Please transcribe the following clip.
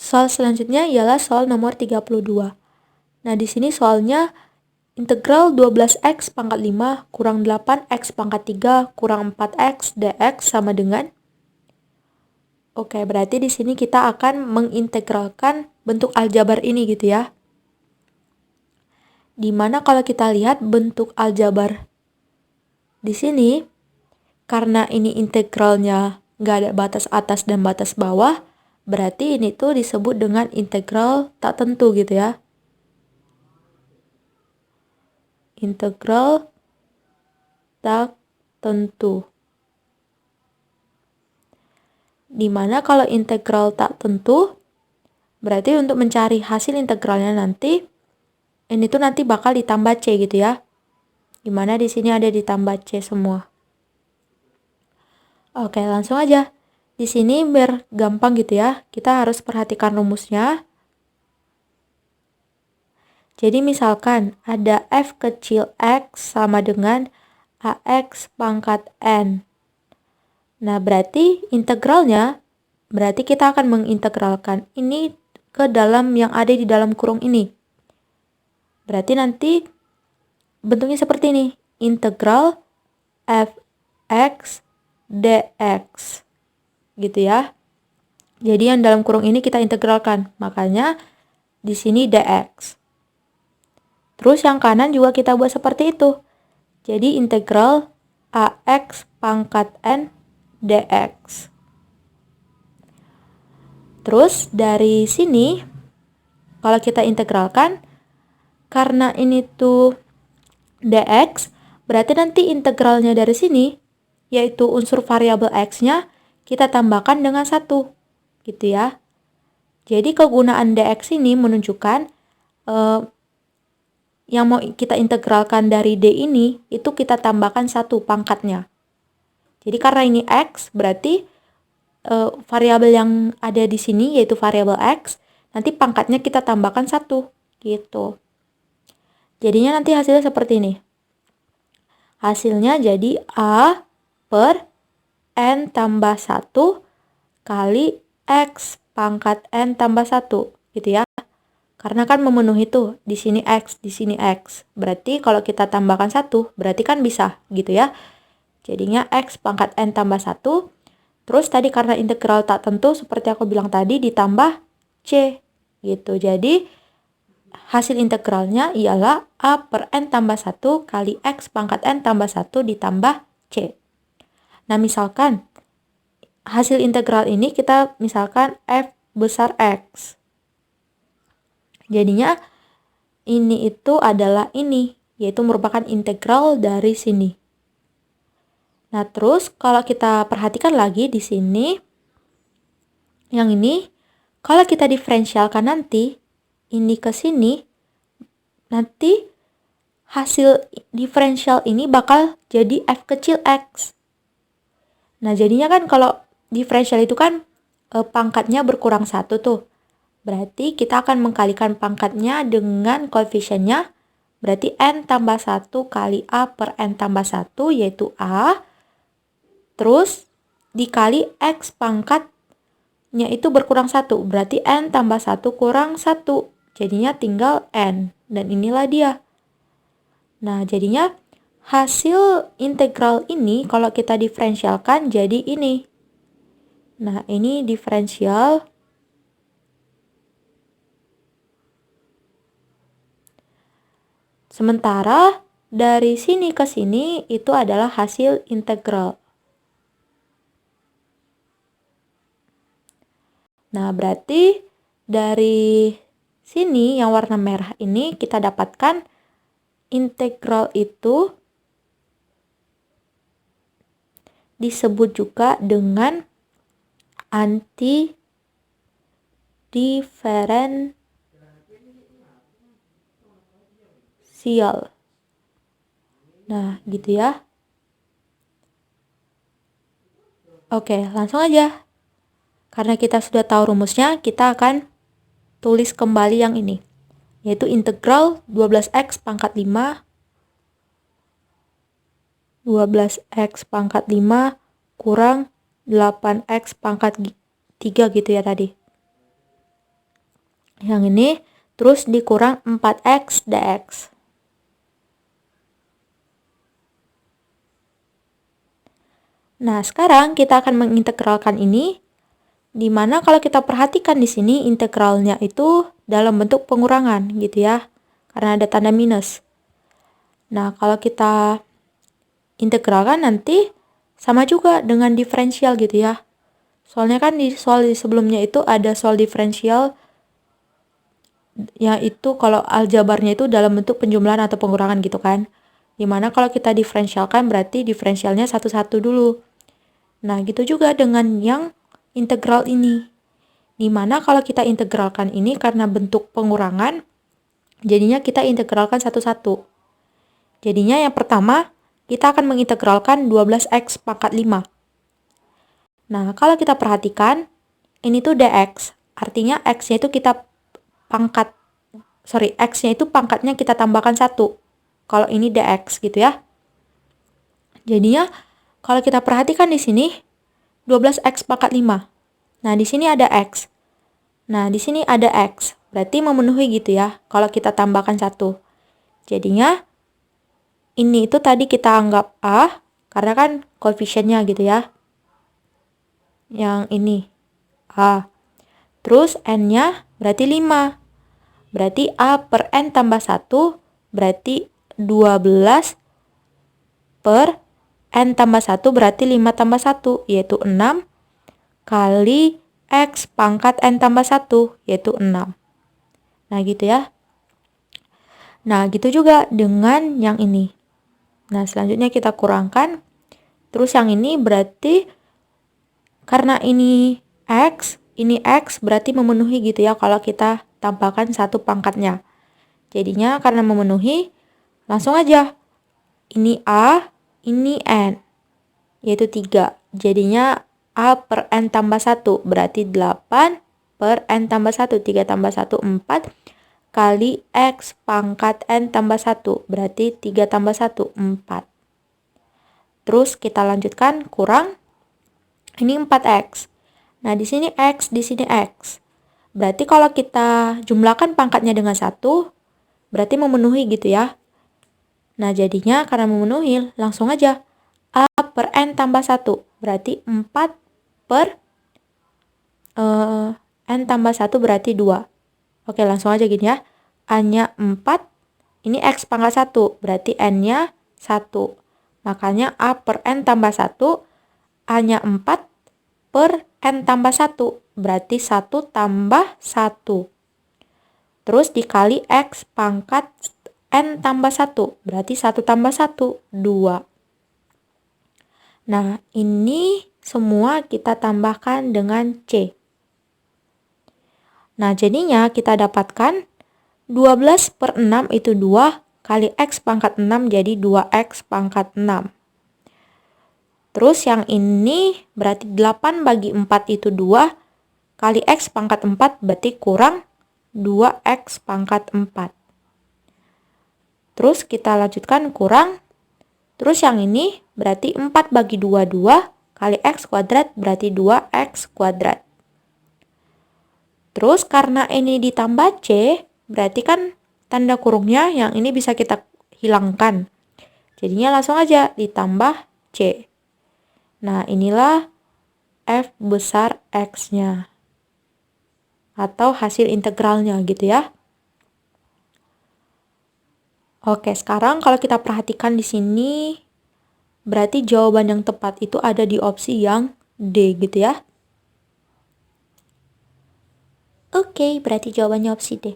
soal selanjutnya ialah soal nomor 32. Nah, di sini soalnya integral 12x pangkat 5 kurang 8x pangkat 3 kurang 4x dx sama dengan. Oke, berarti di sini kita akan mengintegralkan bentuk aljabar ini gitu ya. Dimana kalau kita lihat bentuk aljabar di sini, karena ini integralnya nggak ada batas atas dan batas bawah, berarti ini tuh disebut dengan integral tak tentu gitu ya. Integral tak tentu. Dimana kalau integral tak tentu, berarti untuk mencari hasil integralnya nanti, ini tuh nanti bakal ditambah C gitu ya. Dimana di sini ada ditambah C semua. Oke, langsung aja. Di sini biar gampang gitu ya, kita harus perhatikan rumusnya. Jadi misalkan ada f kecil x sama dengan ax pangkat n. Nah, berarti integralnya, berarti kita akan mengintegralkan ini ke dalam yang ada di dalam kurung ini. Berarti nanti bentuknya seperti ini. Integral fx dx. Gitu ya. Jadi yang dalam kurung ini kita integralkan. Makanya di sini dx. Terus yang kanan juga kita buat seperti itu. Jadi integral ax pangkat n dx. Terus dari sini, kalau kita integralkan, karena ini tuh dx, berarti nanti integralnya dari sini, yaitu unsur variabel x-nya, kita tambahkan dengan 1. Gitu ya. Jadi kegunaan dx ini menunjukkan yang mau kita integralkan dari D ini, itu kita tambahkan 1 pangkatnya. Jadi karena ini X, berarti variabel yang ada di sini, yaitu variabel X, nanti pangkatnya kita tambahkan 1, gitu. Jadinya nanti hasilnya seperti ini. Hasilnya jadi A per N tambah 1 kali X pangkat N tambah 1, gitu ya. Karena kan memenuhi tuh, di sini X, di sini X. Berarti kalau kita tambahkan 1, berarti kan bisa gitu ya. Jadinya X pangkat N tambah 1. Terus tadi karena integral tak tentu, seperti aku bilang tadi, ditambah C. Gitu. Jadi hasil integralnya ialah A per N tambah 1 kali X pangkat N tambah 1 ditambah C. Nah misalkan, hasil integral ini kita misalkan F besar X. Jadinya ini itu adalah ini, yaitu merupakan integral dari sini. Nah, terus kalau kita perhatikan lagi di sini, yang ini, kalau kita diferensialkan nanti, ini ke sini, nanti hasil diferensial ini bakal jadi f kecil x. Nah, jadinya kan kalau diferensial itu kan pangkatnya berkurang 1 tuh. Berarti kita akan mengkalikan pangkatnya dengan koefisiennya. Berarti N tambah 1 kali A per N tambah 1 yaitu A. Terus dikali X pangkatnya itu berkurang 1. Berarti N tambah 1 kurang 1. Jadinya tinggal N. Dan inilah dia. Nah jadinya hasil integral ini kalau kita diferensialkan jadi ini. Nah ini diferensial. Sementara dari sini ke sini itu adalah hasil integral. Nah, berarti dari sini yang warna merah ini kita dapatkan integral itu disebut juga dengan antidiferensial. Nah, gitu ya. Oke, langsung aja. Karena kita sudah tahu rumusnya, kita akan tulis kembali yang ini. Yaitu integral 12x pangkat 5 kurang 8x pangkat 3 gitu ya tadi. Yang ini terus dikurang 4x dx. Nah, sekarang kita akan mengintegralkan ini, di mana kalau kita perhatikan di sini integralnya itu dalam bentuk pengurangan gitu ya, karena ada tanda minus. Nah, kalau kita integralkan nanti sama juga dengan diferensial gitu ya. Soalnya kan di soal sebelumnya itu ada soal diferensial, yaitu kalau aljabarnya itu dalam bentuk penjumlahan atau pengurangan gitu kan. Dimana kalau kita diferensialkan berarti diferensialnya satu-satu dulu. Nah, gitu juga dengan yang integral ini. Dimana kalau kita integralkan ini karena bentuk pengurangan, jadinya kita integralkan satu-satu. Jadinya yang pertama, kita akan mengintegralkan 12x pangkat 5. Nah, kalau kita perhatikan, ini tuh dx. Artinya x-nya itu kita x-nya itu pangkatnya kita tambahkan 1. Kalau ini dx gitu ya. Jadinya, kalau kita perhatikan di sini, 12x pangkat 5. Nah, di sini ada x. Nah, di sini ada x. Berarti memenuhi gitu ya, kalau kita tambahkan 1. Jadinya, ini itu tadi kita anggap A, karena kan koefisiennya gitu ya. Yang ini, A. Terus N-nya berarti 5. Berarti A per N tambah 1, berarti 12 per N tambah 1, berarti 5 tambah 1, yaitu 6, kali X pangkat N tambah 1, yaitu 6. Nah, gitu ya. Nah, gitu juga dengan yang ini. Nah, selanjutnya kita kurangkan. Terus yang ini berarti karena ini X berarti memenuhi gitu ya kalau kita tambahkan 1 pangkatnya. Jadinya karena memenuhi, langsung aja. Ini A, ini N, yaitu 3. Jadinya A per N tambah 1, berarti 8 per N tambah 1, 3 tambah 1, 4, kali X pangkat N tambah 1, berarti 3 tambah 1, 4. Terus kita lanjutkan, kurang. Ini 4x. Nah, di sini x, di sini x. Berarti kalau kita jumlahkan pangkatnya dengan 1, berarti memenuhi gitu ya. Nah, jadinya karena memenuhi, langsung aja. A per N tambah 1. Berarti 4 per N tambah 1 berarti 2. Oke, langsung aja gini ya. A-nya 4. Ini X pangkat 1. Berarti N-nya 1. Makanya A per N tambah 1. A-nya 4 per N tambah 1. Berarti 1 tambah 1. Terus dikali X pangkat N tambah 1. Berarti 1 tambah 1, 2. Nah, ini semua kita tambahkan dengan C. Nah, jadinya kita dapatkan 12 per 6 itu 2, kali X pangkat 6 jadi 2X pangkat 6. Terus yang ini berarti 8 bagi 4 itu 2, kali X pangkat 4 berarti kurang 2X pangkat 4. Terus kita lanjutkan kurang. Terus yang ini berarti 4 bagi 2, 2, kali X kuadrat berarti 2X kuadrat. Terus karena ini ditambah C, berarti kan tanda kurungnya yang ini bisa kita hilangkan. Jadinya langsung aja ditambah C. Nah, inilah F besar X-nya. Atau hasil integralnya gitu ya. Oke, sekarang kalau kita perhatikan di sini, berarti jawaban yang tepat itu ada di opsi yang D gitu ya. Oke, berarti jawabannya opsi D.